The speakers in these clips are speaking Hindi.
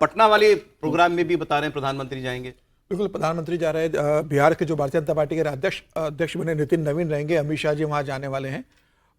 पटना वाले प्रोग्राम में भी बता रहे हैं प्रधानमंत्री जाएंगे। बिल्कुल, प्रधानमंत्री जा रहे हैं। बिहार के जो भारतीय जनता पार्टी के अध्यक्ष बने नितिन नवीन रहेंगे, अमित शाह जी वहाँ जाने वाले हैं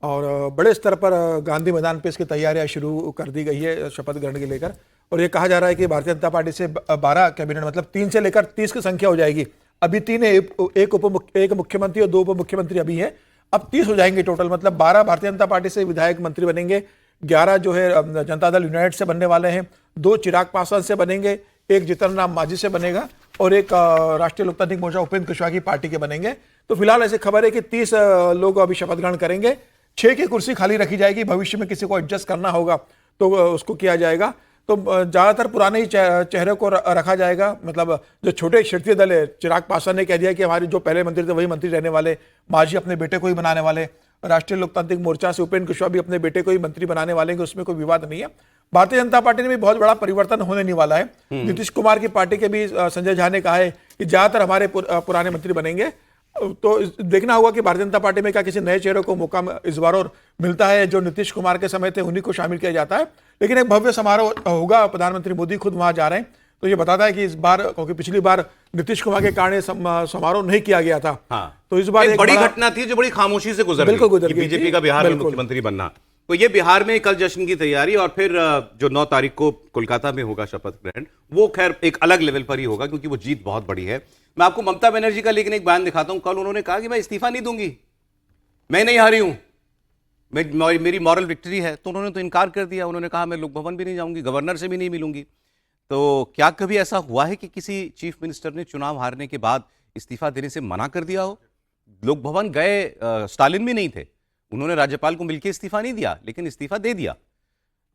और बड़े स्तर पर गांधी मैदान पे इसकी तैयारियां शुरू कर दी गई है शपथ ग्रहण के लेकर। और ये कहा जा रहा है कि भारतीय जनता पार्टी से 12 कैबिनेट, मतलब 3 से लेकर 30 की संख्या हो जाएगी। अभी 3 है, एक मुख्यमंत्री और 2 उप मुख्यमंत्री अभी हैं, अब 30 हो जाएंगे टोटल। मतलब 12 भारतीय जनता पार्टी से विधायक मंत्री बनेंगे, 11 जो है जनता दल यूनाइटेड से बनने वाले हैं, 2 चिराग पासवान से बनेंगे, 1 जीतन राम मांझी से बनेगा और 1 राष्ट्रीय लोकतांत्रिक मोर्चा उपेंद्र कुशवाहा की पार्टी के बनेंगे। तो फिलहाल ऐसी खबर है कि 30 लोग अभी शपथ ग्रहण करेंगे। 6 की कुर्सी खाली रखी जाएगी, भविष्य में किसी को एडजस्ट करना होगा तो उसको किया जाएगा। तो ज्यादातर पुराने ही चेहरे को रखा जाएगा। मतलब जो छोटे क्षेत्रीय दल है, चिराग पासवान ने कह दिया कि हमारे जो पहले मंत्री थे वही मंत्री रहने वाले, मांझी अपने बेटे को ही बनाने वाले, राष्ट्रीय लोकतांत्रिक मोर्चा से उपेंद्र कुशवाहा भी अपने बेटे को ही मंत्री बनाने वाले हैं, उसमें कोई विवाद नहीं है। भारतीय जनता पार्टी में भी बहुत बड़ा परिवर्तन होने नहीं वाला है। नीतीश कुमार की पार्टी के भी संजय झा ने कहा है कि ज्यादातर हमारे पुराने मंत्री बनेंगे। तो देखना होगा कि भारतीय जनता पार्टी में क्या किसी नए चेहरे को मौका इस बार और मिलता है। जो नीतीश कुमार के समय थे उन्हीं को शामिल किया जाता है। लेकिन एक भव्य समारोह होगा, प्रधानमंत्री मोदी खुद वहां जा रहे हैं, तो ये बताता है कि इस बार, क्योंकि पिछली बार नीतीश कुमार के कारण समारोह नहीं किया गया था। हाँ। तो इस बार एक बड़ी घटना थी जो बड़ी खामोशी से गुजर गई, बीजेपी का बिहार में मुख्यमंत्री बनना। तो ये बिहार में कल जश्न की तैयारी, और फिर जो 9 तारीख को कोलकाता में होगा शपथ ग्रहण, वो खैर एक अलग लेवल पर ही होगा क्योंकि वो जीत बहुत बड़ी है। मैं आपको ममता बनर्जी का लेकिन एक बयान दिखाता हूं। कल उन्होंने कहा कि मैं इस्तीफा नहीं दूंगी, मैं नहीं हारी हूं, मेरी मॉरल विक्ट्री है। तो उन्होंने तो इनकार कर दिया। उन्होंने कहा मैं लोक भवन भी नहीं जाऊंगी, गवर्नर से भी नहीं मिलूंगी। तो क्या कभी ऐसा हुआ है कि किसी चीफ मिनिस्टर ने चुनाव हारने के बाद इस्तीफा देने से मना कर दिया हो? लोक भवन गए, स्टालिन भी नहीं थे, उन्होंने राज्यपाल को मिलकर इस्तीफा नहीं दिया लेकिन इस्तीफा दे दिया।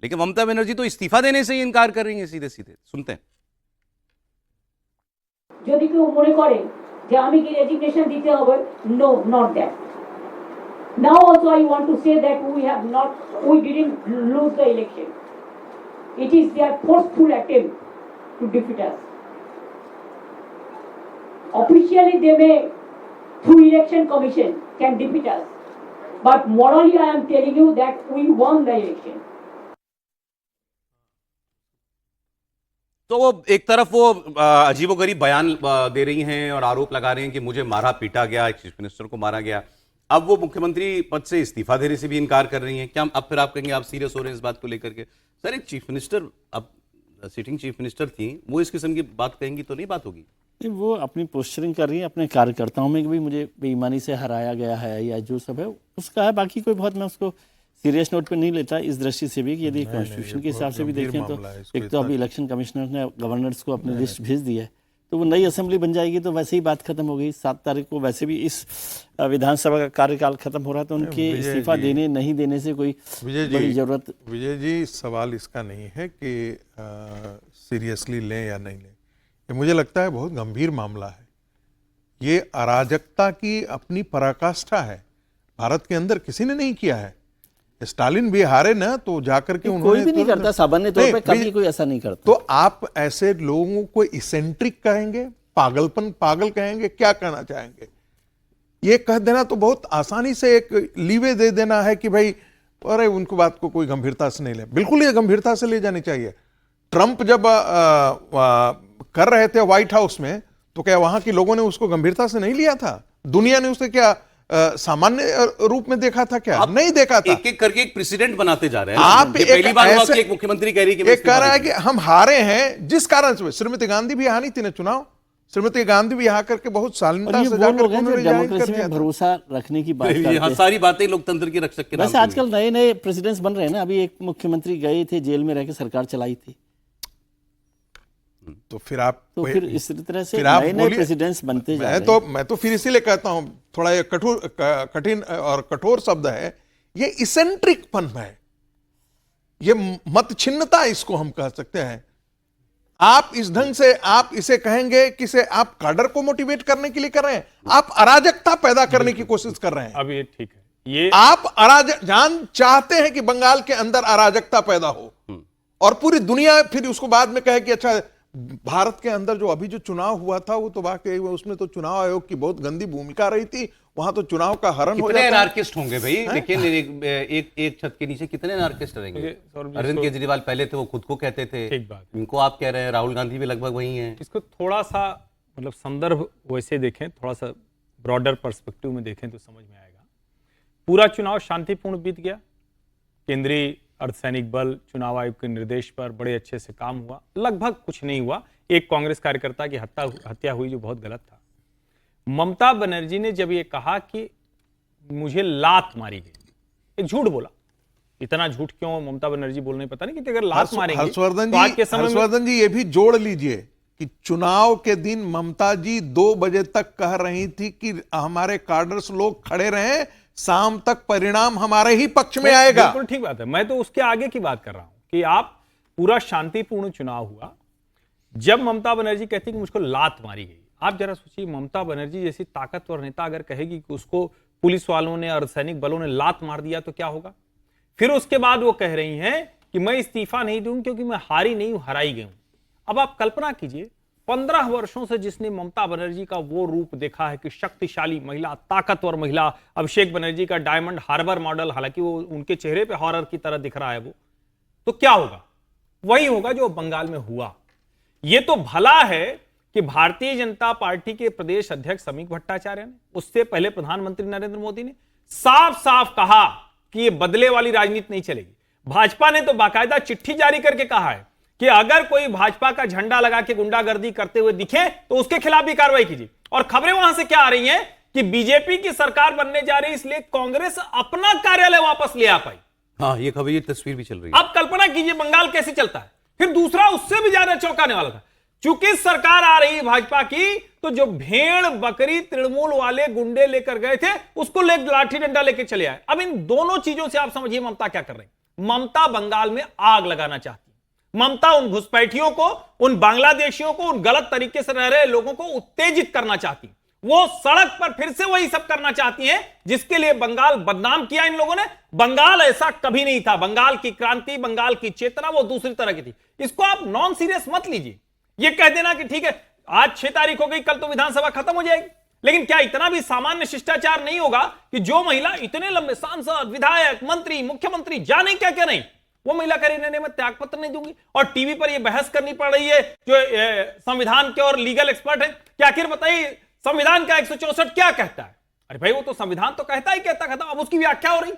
लेकिन ममता बनर्जी तो इस्तीफा देने से ही इनकार कर रही हैं सीधे सीधे। सुनते हैं। যদি কেউ মনে করে যে আমি কি রেজিগনেশন দিতে হবে, no, not that. Now also I want to say that we didn't lose the election. It is their forceful attempt to defeat us. Officially they may through election commission can defeat us, but morally I am telling you that we won the election. तो वो एक तरफ वो अजीबोगरीब बयान दे रही हैं और आरोप लगा रही हैं कि मुझे मारा पीटा गया, एक चीफ मिनिस्टर को मारा गया। अब वो मुख्यमंत्री पद से इस्तीफा देने से भी इनकार कर रही हैं। क्या अब फिर आप कहेंगे आप सीरियस हो रहे हैं इस बात को लेकर के? सर, एक चीफ मिनिस्टर, अब सिटिंग चीफ मिनिस्टर थी, वो इस किस्म की बात कहेंगी तो नहीं बात होगी? वो अपनी पोस्चरिंग कर रही है, अपने कार्यकर्ताओं में भी मुझे बेईमानी से हराया गया है या जो सब है उसका है। बाकी कोई बहुत मैं उसको सीरियस नोट पे नहीं लेता इस दृष्टि से भी कि यदि कॉन्स्टिट्यूशन के हिसाब से भी देखें तो एक तो अभी इलेक्शन कमिश्नर ने गवर्नर्स को अपनी लिस्ट भेज दी है, तो वो नई असेंबली बन जाएगी तो वैसे ही बात खत्म हो गई। 7 तारीख को वैसे भी इस विधानसभा का कार्यकाल खत्म हो रहा है, तो उनके इस्तीफा देने नहीं देने से कोई बड़ी जरूरत। विजय जी, सवाल इसका नहीं है कि सीरियसली लें या नहीं लें, ये मुझे लगता है बहुत गंभीर मामला है। ये अराजकता की अपनी पराकाष्ठा है, भारत के अंदर किसी ने नहीं किया है। स्टालिन भी हारे ना तो जाकर के उन्होंने, कोई भी नहीं करता सामान्य तौर पे, कभी कोई ऐसा नहीं करता। तो आप ऐसे लोगों को इसेंट्रिक कहेंगे, पागल कहेंगे, क्या कहना चाहेंगे? ये कह देना तो बहुत आसानी से एक लीवे दे देना है कि भाई अरे उनको बात को कोई गंभीरता से नहीं ले। बिल्कुल ये गंभीरता से ले जानी चाहिए। ट्रंप जब कर रहे थे व्हाइट हाउस में तो क्या वहां के लोगों ने उसको गंभीरता से नहीं लिया था? दुनिया ने उसे क्या सामान्य रूप में देखा था? क्या नहीं देखा था? एक एक करके एक प्रेसिडेंट बनाते जा रहे हैं। आप पहली बार हुआ कि एक मुख्यमंत्री कह रही कि एक कह रहा है कि हम हारे हैं जिस कारण से। श्रीमती गांधी भी हारी थी ना चुनाव, श्रीमती गांधी भी यहाँ करके बहुत शालीनता से जाकर डेमोक्रेसी में भरोसा रखने की बात करते हैं। सारी बातें लोकतंत्र की रक्षक के नाम। वैसे आजकल नए नए प्रेसिडेंट्स बन रहे हैं ना। अभी एक मुख्यमंत्री गए थे, जेल में रहकर सरकार चलाई थी। तो फिर आप तो फिर इस तरह से नए नए प्रेसिडेंट्स बनते जा रहे हैं। मैं तो फिर इसीलिए कहता हूं, थोड़ा ये कठिन और कठोर शब्द है, ये इसेंट्रिक पन है, ये मत छिन्नता इसको हम कह सकते हैं। आप इस ढंग से आप इसे कहेंगे कि से आप काडर को मोटिवेट करने के लिए कर रहे हैं, आप अराजकता पैदा करने की कोशिश कर रहे हैं। अब ये ठीक है, ये आप चाहते हैं कि बंगाल के अंदर अराजकता पैदा हो और पूरी दुनिया फिर उसको बाद में कहे कि अच्छा भारत के अंदर जो अभी जो चुनाव हुआ था वो तो वाकई उसमें तो चुनाव आयोग की बहुत गंदी भूमिका रही थी। वहां तो चुनाव का हरण हो कितने जाता है। एनार्किस्ट होंगे भाई, लेकिन एक छत के नीचे कितने एनार्किस्ट रहेंगे? अरविंद केजरीवाल पहले थे, वो खुद को कहते थे, ठीक बात। इनको आप कह रहे हैं, राहुल गांधी भी लगभग वही हैं। इसको थोड़ा सा मतलब संदर्भ वैसे देखें, थोड़ा सा ब्रॉडर पर्सपेक्टिव में देखें तो समझ में आएगा। पूरा चुनाव शांतिपूर्ण बीत गया, केंद्रीय अर्धसैनिक बल चुनाव आयोग के निर्देश पर बड़े अच्छे से काम हुआ, लगभग कुछ नहीं हुआ। एक कांग्रेस कार्यकर्ता की हत्या हुई जो बहुत गलत था। ममता बनर्जी ने जब ये कहा कि मुझे लात मारी गई, एक झूठ बोला। इतना झूठ क्यों ममता बनर्जी बोल रही पता नहीं, कि अगर लात मारेंगे तो आज के समय में हर्षवर्धन जी ये भी जोड़ लीजिए कि चुनाव के दिन ममता जी 2 बजे तक कह रही थी कि हमारे कार्डर्स लोग खड़े रहें, शाम तक परिणाम हमारे ही पक्ष में आएगा। बिल्कुल ठीक बात है, मैं तो उसके आगे की बात कर रहा हूं कि आप पूरा शांतिपूर्ण चुनाव हुआ। जब ममता बनर्जी कहती कि मुझको लात मारी गई, आप जरा सोचिए, ममता बनर्जी जैसी ताकतवर नेता अगर कहेगी कि उसको पुलिस वालों ने, अर्धसैनिक बलों ने लात मार दिया तो क्या होगा? फिर उसके बाद वो कह रही हैं कि मैं इस्तीफा नहीं दूं क्योंकि मैं हारी नहीं हूं, हराई गई हूं। अब आप कल्पना कीजिए, 15 वर्षों से जिसने ममता बनर्जी का वो रूप देखा है कि शक्तिशाली महिला, ताकतवर महिला, अभिषेक बनर्जी का डायमंड हार्बर मॉडल, हालांकि वो उनके चेहरे पे हॉरर की तरह दिख रहा है वो, तो क्या होगा? वही होगा जो बंगाल में हुआ। ये तो भला है कि भारतीय जनता पार्टी के प्रदेश अध्यक्ष समीक भट्टाचार्य ने, उससे पहले प्रधानमंत्री नरेंद्र मोदी ने साफ साफ कहा कि ये बदले वाली राजनीति नहीं चलेगी। भाजपा ने तो बाकायदा चिट्ठी जारी करके कहा है कि अगर कोई भाजपा का झंडा लगा के गुंडागर्दी करते हुए दिखे तो उसके खिलाफ भी कार्रवाई कीजिए। और खबरें वहां से क्या आ रही हैं कि बीजेपी की सरकार बनने जा रही है, इसलिए कांग्रेस अपना कार्यालय वापस ले आ पाई। हाँ, ये खबर, ये तस्वीर भी चल रही है। अब कल्पना कीजिए बंगाल कैसे चलता है। फिर दूसरा उससे भी ज्यादा चौंकाने वाला था, चूंकि सरकार आ रही है भाजपा की, तो जो भेड़ बकरी तृणमूल वाले गुंडे लेकर गए थे उसको लाठी डंडा लेकर चले आए। अब इन दोनों चीजों से आप समझिए ममता क्या कर रही है। ममता बंगाल में आग लगाना चाहती है। ममता उन घुसपैठियों को, उन बांग्लादेशियों को, उन गलत तरीके से रह रहे लोगों को उत्तेजित करना चाहती है। वो सड़क पर फिर से वही सब करना चाहती हैं जिसके लिए बंगाल बदनाम किया इन लोगों ने। बंगाल ऐसा कभी नहीं था। बंगाल की क्रांति, बंगाल की चेतना वो दूसरी तरह की थी। इसको आप नॉन सीरियस मत लीजिए। ये कह देना कि ठीक है आज 6 तारीख हो गई, कल तो विधानसभा खत्म हो जाएगी, लेकिन क्या इतना भी सामान्य शिष्टाचार नहीं होगा कि जो महिला इतने लंबे सांसद, विधायक, मंत्री, मुख्यमंत्री, जाने क्या क्या नहीं, वो महिला कह रही मैं त्याग पत्र नहीं दूंगी और टीवी पर ये बहस करनी पड़ रही है जो संविधान के और लीगल एक्सपर्ट है कि आखिर बताइए संविधान का 164 क्या कहता है। अरे भाई वो तो संविधान तो कहता ही कहता, अब उसकी व्याख्या हो रही।